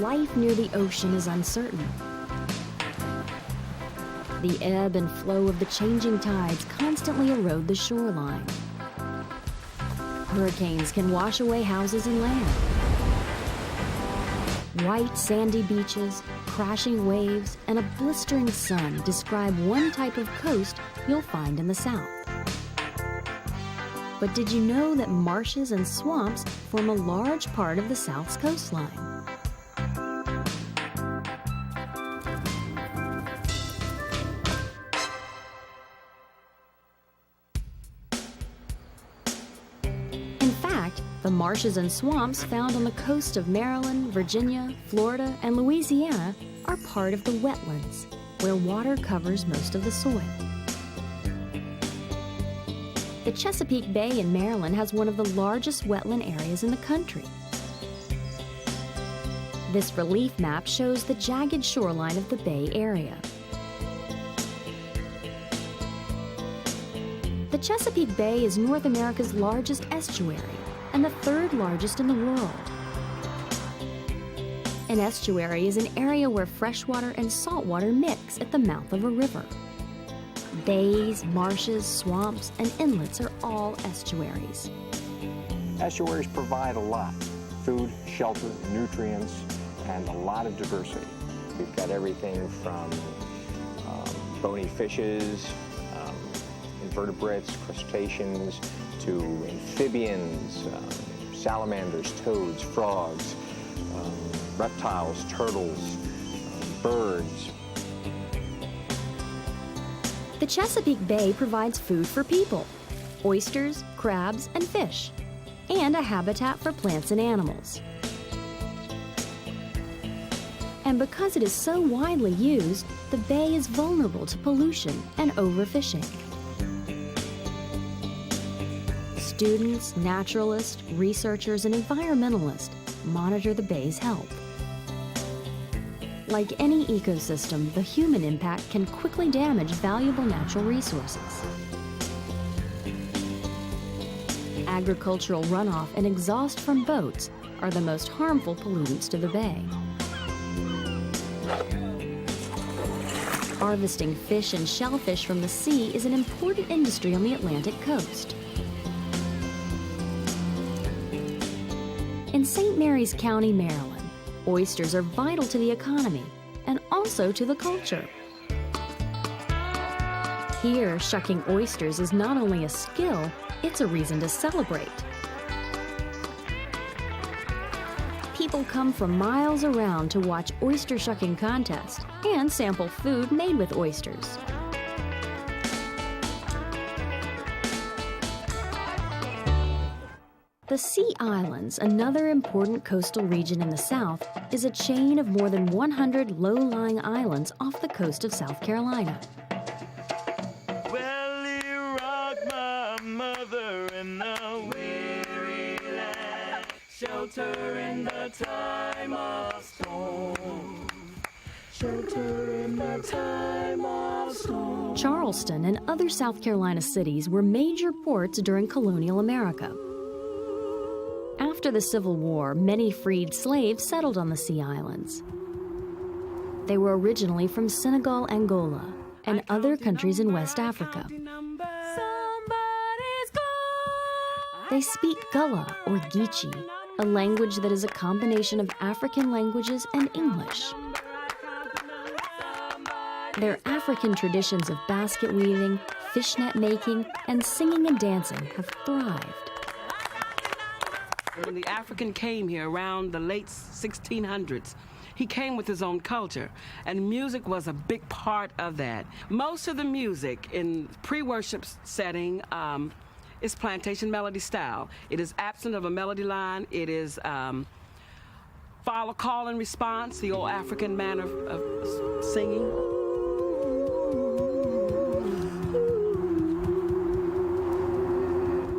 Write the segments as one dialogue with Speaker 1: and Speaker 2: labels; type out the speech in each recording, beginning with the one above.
Speaker 1: life near the ocean is uncertain. The ebb and flow of the changing tides constantly erode the shoreline. Hurricanes can wash away houses and land. White sandy beaches, crashing waves, and a blistering sun describe one type of coast you'll find in the South. But did you know that marshes and swamps form a large part of the South's coastline? In fact, the marshes and swamps found on the coast of Maryland, Virginia, Florida, and Louisiana are part of the wetlands, where water covers most of the soil. The Chesapeake Bay in Maryland has one of the largest wetland areas in the country. This relief map shows the jagged shoreline of the Bay Area. The Chesapeake Bay is North America's largest estuary and the third largest in the world. An estuary is an area where freshwater and saltwater mix at the mouth of a river. Bays, marshes, swamps, and inlets are all estuaries.
Speaker 2: Estuaries provide a lot: food, shelter, nutrients, and a lot of diversity. We've got everything from bony fishes, invertebrates, crustaceans, to amphibians, salamanders, toads, frogs, reptiles, turtles, birds.
Speaker 1: The Chesapeake Bay provides food for people: oysters, crabs, and fish, and a habitat for plants and animals. And because it is so widely used, the bay is vulnerable to pollution and overfishing. Students, naturalists, researchers, and environmentalists monitor the bay's health. Like any ecosystem, the human impact can quickly damage valuable natural resources. Agricultural runoff and exhaust from boats are the most harmful pollutants to the bay. Harvesting fish and shellfish from the sea is an important industry on the Atlantic coast. In St. Mary's County, Maryland, oysters are vital to the economy and also to the culture. Here, shucking oysters is not only a skill, it's a reason to celebrate. People come from miles around to watch oyster shucking contests and sample food made with oysters. The Sea Islands, another important coastal region in the South, is a chain of more than 100 low-lying islands off the coast of South Carolina.
Speaker 3: Well, he rocked my mother in the weary land, shelter in the time of storm. Shelter in the time of storm.
Speaker 1: Charleston and other South Carolina cities were major ports during colonial America. After the Civil War, many freed slaves settled on the Sea Islands. They were originally from Senegal, Angola, and other countries in West Africa. They speak Gullah or Geechee, a language that is a combination of African languages and English. Their African traditions of basket weaving, fishnet making, and singing and dancing have thrived.
Speaker 4: When the African came here around the late 1600s, he came with his own culture, and music was a big part of that. Most of the music in pre-worship setting is plantation melody style. It is absent of a melody line. It is follow call and response, the old African manner of singing.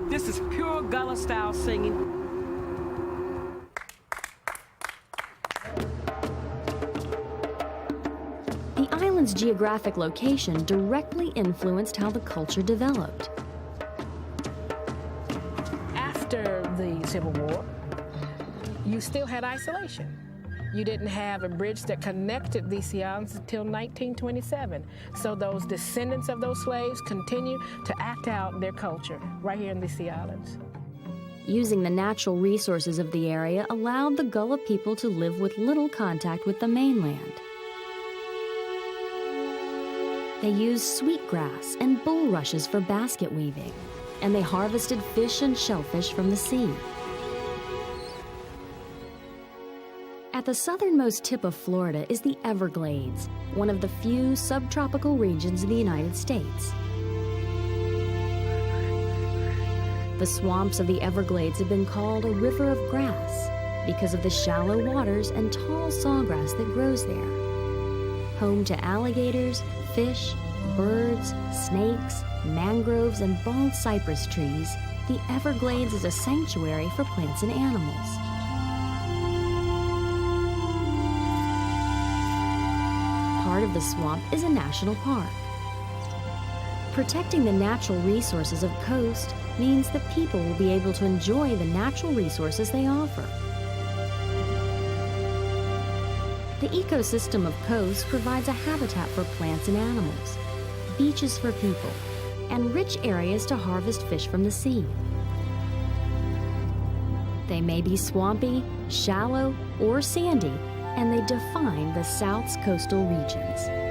Speaker 4: This is pure Gullah style singing.
Speaker 1: The island's geographic location directly influenced how the culture developed.
Speaker 5: After the Civil War, you still had isolation. You didn't have a bridge that connected these sea islands until 1927. So those descendants of those slaves continue to act out their culture right here in the sea islands.
Speaker 1: Using the natural resources of the area allowed the Gullah people to live with little contact with the mainland. They used sweetgrass and bulrushes for basket weaving, and they harvested fish and shellfish from the sea. At the southernmost tip of Florida is the Everglades, one of the few subtropical regions in the United States. The swamps of the Everglades have been called a river of grass because of the shallow waters and tall sawgrass that grows there. Home to alligators, fish, birds, snakes, mangroves, and bald cypress trees, the Everglades is a sanctuary for plants and animals. Part of the swamp is a national park. Protecting the natural resources of coast means that people will be able to enjoy the natural resources they offer. The ecosystem of coast provides a habitat for plants and animals, beaches for people, and rich areas to harvest fish from the sea. They may be swampy, shallow, or sandy, and they define the South's coastal regions.